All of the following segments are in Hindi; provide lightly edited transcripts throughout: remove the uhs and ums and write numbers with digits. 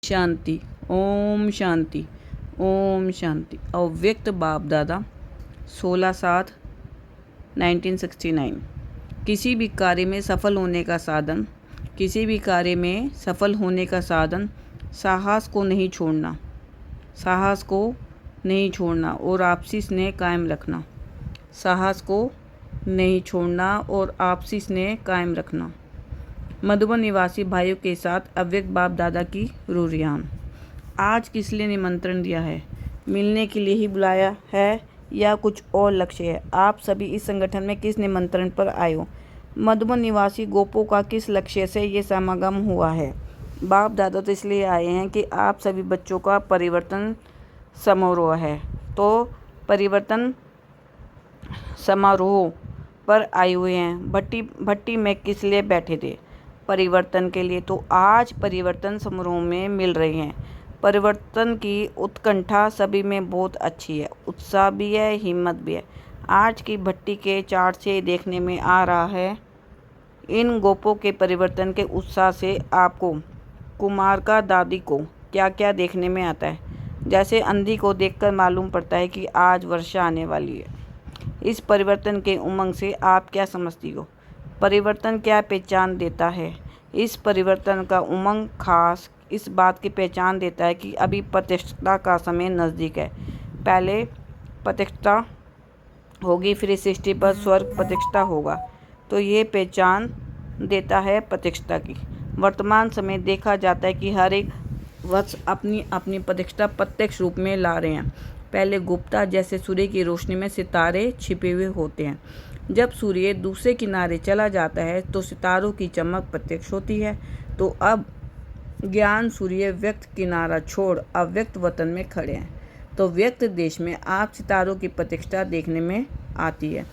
शांति। ओम शांति। ओम शांति। अव्यक्त बाप दादा 16/7/1969। किसी भी कार्य में सफल होने का साधन साहस को नहीं छोड़ना और आपसी स्नेह कायम रखना। मधुबन निवासी भाइयों के साथ अव्यक्त बाप दादा की रूरियान। आज किस लिए निमंत्रण दिया है? मिलने के लिए ही बुलाया है या कुछ और लक्ष्य है? आप सभी इस संगठन में किस निमंत्रण पर आए हो? मधुबन निवासी गोपों का किस लक्ष्य से ये समागम हुआ है? बाप दादा तो इसलिए आए हैं कि आप सभी बच्चों का परिवर्तन समारोह है, तो परिवर्तन समारोह पर आए हुए हैं। भट्टी में किस लिए बैठे थे? परिवर्तन के लिए। तो आज परिवर्तन समारोह में मिल रहे हैं। परिवर्तन की उत्कंठा सभी में बहुत अच्छी है, उत्साह भी है, हिम्मत भी है। आज की भट्टी के चार्ट से देखने में आ रहा है इन गोपों के परिवर्तन के उत्साह से आपको कुमार का दादी को क्या क्या देखने में आता है। जैसे अंधी को देखकर मालूम पड़ता है कि आज वर्षा आने वाली है। इस परिवर्तन के उमंग से आप क्या समझती हो? परिवर्तन क्या पहचान देता है? इस परिवर्तन का उमंग खास इस बात की पहचान देता है कि अभी प्रतिष्ठा का समय नज़दीक है। पहले प्रतिष्ठा होगी, फिर इस सृष्टि पर स्वर्ग प्रतिष्ठा होगा, तो ये पहचान देता है प्रतिष्ठा की। वर्तमान समय देखा जाता है कि हर एक वर्ष अपनी अपनी प्रतिष्ठा प्रत्यक्ष रूप में ला रहे हैं। पहले गुप्ता जैसे सूर्य की रोशनी में सितारे छिपे हुए होते हैं। जब सूर्य दूसरे किनारे चला जाता है तो सितारों की चमक प्रत्यक्ष होती है। तो अब ज्ञान सूर्य व्यक्त किनारा छोड़ अव्यक्त वतन में खड़े हैं, तो व्यक्त देश में आप सितारों की प्रतिष्ठा देखने में आती है।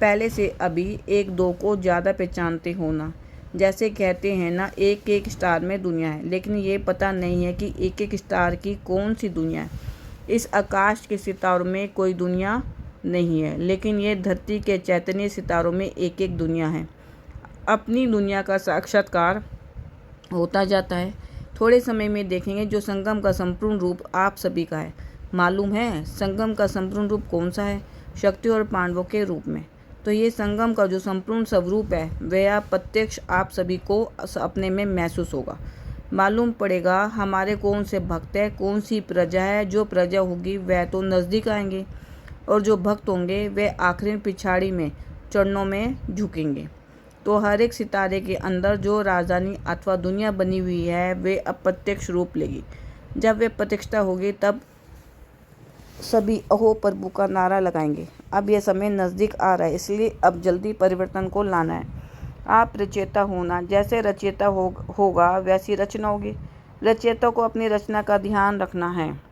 पहले से अभी एक दो को ज़्यादा पहचानते हो ना। जैसे कहते हैं ना, एक एक स्टार में दुनिया है, लेकिन ये पता नहीं है कि एक एक स्टार की कौन सी दुनिया है। इस आकाश के सितारों में कोई दुनिया नहीं है, लेकिन ये धरती के चैतन्य सितारों में एक एक दुनिया है। अपनी दुनिया का साक्षात्कार होता जाता है। थोड़े समय में देखेंगे जो संगम का संपूर्ण रूप आप सभी का है। मालूम है संगम का संपूर्ण रूप कौन सा है? शक्ति और पांडवों के रूप में। तो ये संगम का जो संपूर्ण स्वरूप है वह प्रत्यक्ष आप सभी को अपने में महसूस होगा। मालूम पड़ेगा हमारे कौन से भक्त है, कौन सी प्रजा है। जो प्रजा होगी वह तो नज़दीक आएंगे और जो भक्त होंगे वे आखिरी पिछाड़ी में चरणों में झुकेंगे। तो हर एक सितारे के अंदर जो राजधानी अथवा दुनिया बनी हुई है वे अप्रत्यक्ष रूप लेगी। जब वे प्रतिष्ठा होगी तब सभी अहो प्रभु का नारा लगाएंगे। अब यह समय नज़दीक आ रहा है, इसलिए अब जल्दी परिवर्तन को लाना है। आप रचयिता होना, जैसे रचयिता होगा वैसी रचना होगी। रचयिता को अपनी रचना का ध्यान रखना है।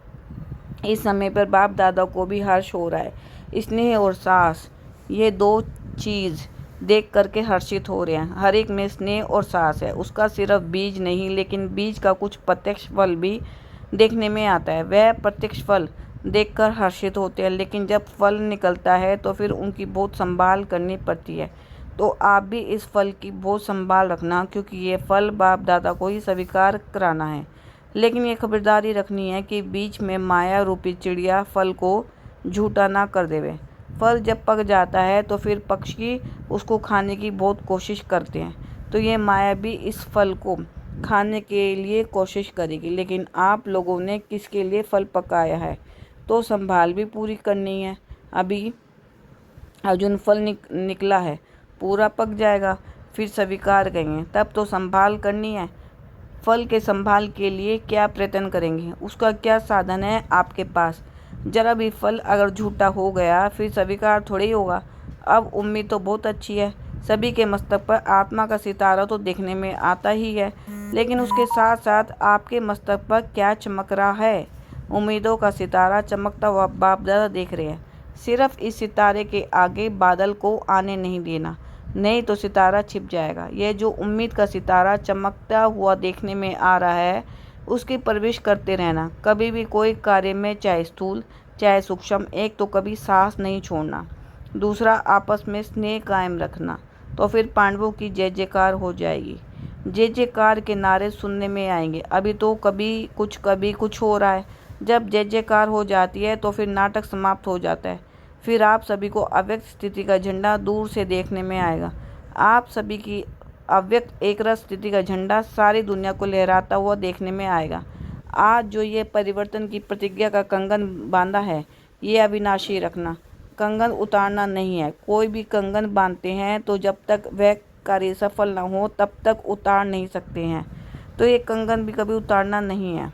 इस समय पर बाप दादा को भी हर्ष हो रहा है। स्नेह और साहस, ये दो चीज़ देख करके हर्षित हो रहे हैं। हर एक में स्नेह और साहस है। उसका सिर्फ बीज नहीं, लेकिन बीज का कुछ प्रत्यक्ष फल भी देखने में आता है। वह प्रत्यक्ष फल देखकर हर्षित होते हैं, लेकिन जब फल निकलता है तो फिर उनकी बहुत संभाल करनी पड़ती है। तो आप भी इस फल की बहुत संभाल रखना, क्योंकि ये फल बाप दादा को ही स्वीकार कराना है। लेकिन ये खबरदारी रखनी है कि बीच में माया रूपी चिड़िया फल को झूठा ना कर देवे। फल जब पक जाता है तो फिर पक्षी उसको खाने की बहुत कोशिश करते हैं, तो ये माया भी इस फल को खाने के लिए कोशिश करेगी। लेकिन आप लोगों ने किसके लिए फल पकाया है, तो संभाल भी पूरी करनी है। अभी अर्जुन फल निकला है, पूरा पक जाएगा, फिर स्वीकार करेंगे, तब तो संभाल करनी है। फल के संभाल के लिए क्या प्रयत्न करेंगे, उसका क्या साधन है आपके पास? जरा भी फल अगर झूठा हो गया फिर स्वीकार थोड़ी होगा। अब उम्मीद तो बहुत अच्छी है। सभी के मस्तक पर आत्मा का सितारा तो देखने में आता ही है, लेकिन उसके साथ साथ आपके मस्तक पर क्या चमक रहा है? उम्मीदों का सितारा चमकता हुआ बाप दादा देख रहे हैं। सिर्फ इस सितारे के आगे बादल को आने नहीं देना, नहीं तो सितारा छिप जाएगा। यह जो उम्मीद का सितारा चमकता हुआ देखने में आ रहा है, उसकी परवरिश करते रहना। कभी भी कोई कार्य में, चाहे स्थूल चाहे सूक्ष्म, एक तो कभी साहस नहीं छोड़ना, दूसरा आपस में स्नेह कायम रखना, तो फिर पांडवों की जय जयकार हो जाएगी। जय जयकार के नारे सुनने में आएंगे। अभी तो कभी कुछ हो रहा है। जब जय जयकार हो जाती है तो फिर नाटक समाप्त हो जाता है। फिर आप सभी को अव्यक्त स्थिति का झंडा दूर से देखने में आएगा। आप सभी की अव्यक्त एकरस स्थिति का झंडा सारी दुनिया को लहराता हुआ देखने में आएगा। आज जो ये परिवर्तन की प्रतिज्ञा का कंगन बांधा है, ये अविनाशी रखना। कंगन उतारना नहीं है। कोई भी कंगन बांधते हैं तो जब तक वह कार्य सफल न हो तब तक उतार नहीं सकते हैं। तो ये कंगन भी कभी उतारना नहीं है।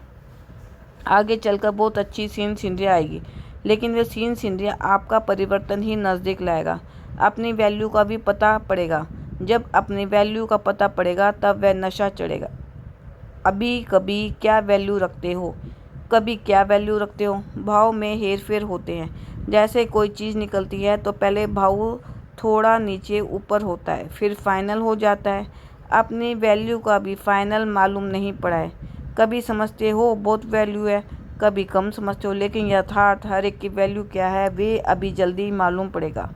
आगे चलकर बहुत अच्छी सीन सिनरियाँ आएगी, लेकिन वे सीन सिनरियाँ आपका परिवर्तन ही नज़दीक लाएगा। अपनी वैल्यू का भी पता पड़ेगा। जब अपनी वैल्यू का पता पड़ेगा तब वह नशा चढ़ेगा। अभी कभी क्या वैल्यू रखते हो? भाव में हेर फेर होते हैं। जैसे कोई चीज़ निकलती है तो पहले भाव थोड़ा नीचे ऊपर होता है, फिर फाइनल हो जाता है। अपनी वैल्यू का भी फाइनल मालूम नहीं पड़ा है। कभी समझते हो बहुत वैल्यू है, कभी कम समझते हो, लेकिन यथार्थ हर एक की वैल्यू क्या है वे अभी जल्दी मालूम पड़ेगा।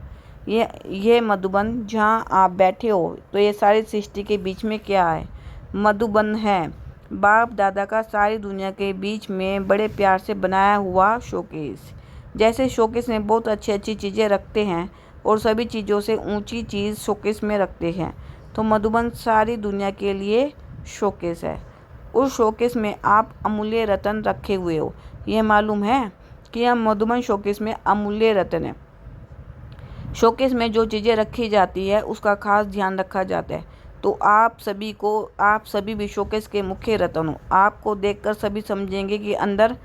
ये मधुबन जहाँ आप बैठे हो, तो ये सारी सृष्टि के बीच में क्या है? मधुबन है बाप दादा का सारी दुनिया के बीच में बड़े प्यार से बनाया हुआ शोकेस। जैसे शोकेस में बहुत अच्छी अच्छी चीज़ें रखते हैं और सभी चीज़ों से ऊंची चीज़ शोकेस में रखते हैं, तो मधुबन सारी दुनिया के लिए शोकेस है। उस शोकेस में आप अमूल्य रत्न रखे हुए हो। यह मालूम है कि यह मधुबन शोकेस में अमूल्य रत्न है। शोकेस में जो चीज़ें रखी जाती है उसका खास ध्यान रखा जाता है। तो आप सभी भी शोकेस के मुख्य रत्न हो। आपको देखकर सभी समझेंगे कि अंदर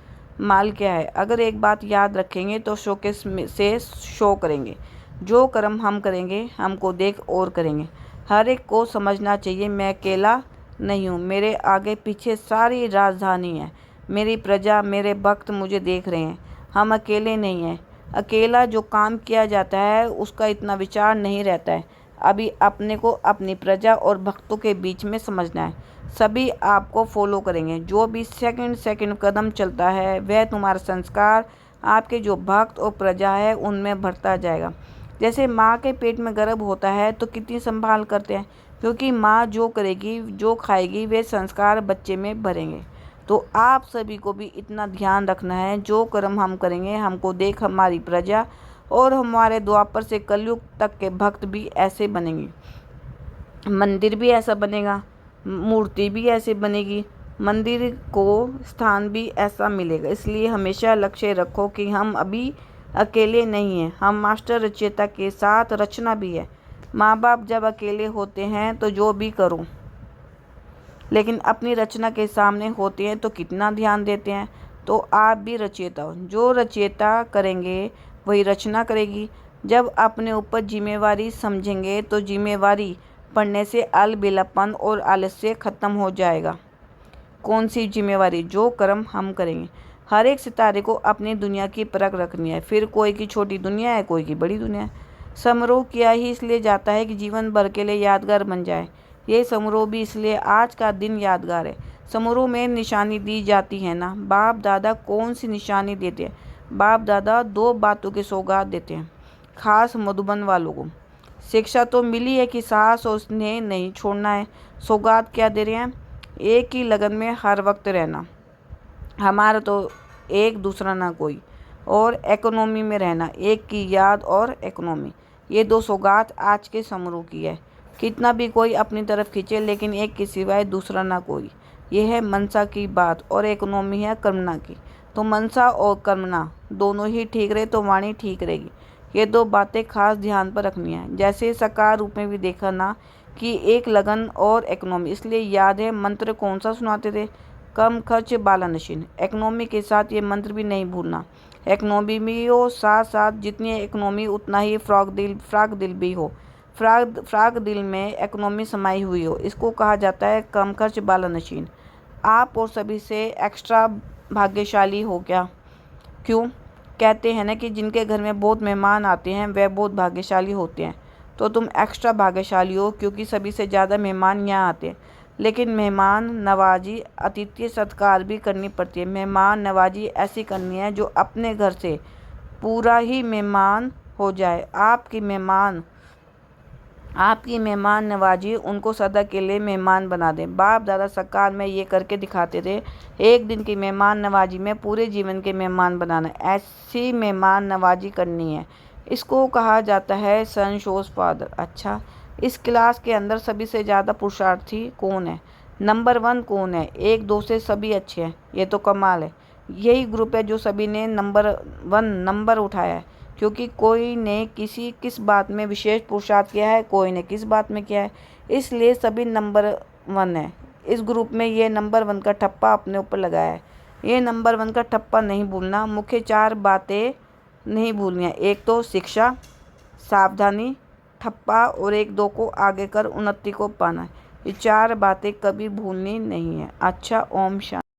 माल क्या है। अगर एक बात याद रखेंगे तो शोकेस में से शो करेंगे। जो कर्म हम करेंगे हमको देख और करेंगे। हर एक को समझना चाहिए मैं अकेला नहीं हूँ, मेरे आगे पीछे सारी राजधानी है। मेरी प्रजा, मेरे भक्त मुझे देख रहे हैं। हम अकेले नहीं हैं। अकेला जो काम किया जाता है उसका इतना विचार नहीं रहता है। अभी अपने को अपनी प्रजा और भक्तों के बीच में समझना है। सभी आपको फॉलो करेंगे। जो भी सेकंड सेकंड कदम चलता है वह तुम्हारा संस्कार आपके जो भक्त और प्रजा है उनमें भरता जाएगा। जैसे माँ के पेट में गर्भ होता है तो कितनी संभाल करते हैं, क्योंकि माँ जो करेगी जो खाएगी वे संस्कार बच्चे में भरेंगे। तो आप सभी को भी इतना ध्यान रखना है, जो कर्म हम करेंगे हमको देख हमारी प्रजा और हमारे द्वापर से कलयुग तक के भक्त भी ऐसे बनेंगे। मंदिर भी ऐसा बनेगा, मूर्ति भी ऐसे बनेगी, मंदिर को स्थान भी ऐसा मिलेगा। इसलिए हमेशा लक्ष्य रखो कि हम अभी अकेले नहीं हैं, हम मास्टर रचयिता के साथ रचना भी है। माँ बाप जब अकेले होते हैं तो जो भी करो, लेकिन अपनी रचना के सामने होते हैं तो कितना ध्यान देते हैं। तो आप भी रचयिता हो। जो रचयिता करेंगे वही रचना करेगी। जब अपने ऊपर जिम्मेवारी समझेंगे तो जिम्मेवारी पढ़ने से अलबेलापन और आलस्य खत्म हो जाएगा। कौन सी जिम्मेवारी? जो कर्म हम करेंगे। हर एक सितारे को अपनी दुनिया की परख रखनी है। फिर कोई की छोटी दुनिया है, कोई की बड़ी दुनिया है। समारोह किया ही इसलिए जाता है कि जीवन भर के लिए यादगार बन जाए। ये समारोह भी इसलिए आज का दिन यादगार है। समारोह में निशानी दी जाती है ना। बाप दादा कौन सी निशानी देते हैं? बाप दादा 2 बातों की सौगात देते हैं, खास मधुबन वालों को। शिक्षा तो मिली है कि साहस और स्नेह नहीं छोड़ना है। सौगात क्या दे रहे हैं? एक ही लगन में हर वक्त रहना, हमारा तो एक दूसरा ना कोई, और इकोनॉमी में रहना, एक की याद और इकोनॉमी। ये 2 सौगात आज के समारोह की है। कितना भी कोई अपनी तरफ खींचे लेकिन एक के सिवाय दूसरा ना कोई। यह है मनसा की बात और इकोनॉमी है कर्मना की। तो मनसा और कर्मना दोनों ही ठीक रहे तो वाणी ठीक रहेगी। ये 2 बातें खास ध्यान पर रखनी है। जैसे साकार रूप में भी देखा ना कि एक लगन और इकोनॉमी। इसलिए याद है मंत्र कौन सा सुनाते थे? कम खर्च बाला नशीन। इकोनॉमी के साथ ये मंत्र भी नहीं भूलना। इकोनॉमी भी हो, साथ साथ जितनी इकोनॉमी उतना ही फ्राक दिल भी हो। फ्राक दिल में इकोनॉमी समाई हुई हो, इसको कहा जाता है कम खर्च बाला नशीन। आप और सभी से एक्स्ट्रा भाग्यशाली हो क्या? क्यों? कहते हैं ना कि जिनके घर में बहुत मेहमान आते हैं वह बहुत भाग्यशाली होते हैं। तो तुम एक्स्ट्रा भाग्यशाली हो क्योंकि सभी से ज़्यादा मेहमान यहाँ आते हैं। लेकिन मेहमान नवाजी आतिथ्य सत्कार भी करनी पड़ती है। मेहमान नवाजी ऐसी करनी है जो अपने घर से पूरा ही मेहमान हो जाए। आपकी मेहमान आपकी मेहमान नवाजी उनको सदा के लिए मेहमान बना दें। बाप दादा सत्कार में ये करके दिखाते थे। एक दिन की मेहमान नवाजी में पूरे जीवन के मेहमान बनाना, ऐसी मेहमान नवाजी करनी है। इसको कहा जाता है सनशोज फादर। अच्छा, इस क्लास के अंदर सभी से ज़्यादा पुरुषार्थी कौन है? नंबर 1 कौन है? 1 2 से सभी अच्छे हैं। ये तो कमाल है। यही ग्रुप है जो सभी ने नंबर 1 नंबर उठाया है, क्योंकि कोई ने किस बात में विशेष पुरुषार्थ किया है, कोई ने किस बात में किया है, इसलिए सभी नंबर 1 है। इस ग्रुप में ये नंबर 1 का ठप्पा अपने ऊपर लगाया है। ये नंबर 1 का ठप्पा नहीं भूलना। मुख्य 4 बातें नहीं भूलनी है। एक तो शिक्षा, सावधानी, ठप्पा और 1 2 को आगे कर उन्नति को पाना। ये 4 बातें कभी भूलनी नहीं है। अच्छा, ओम शांति।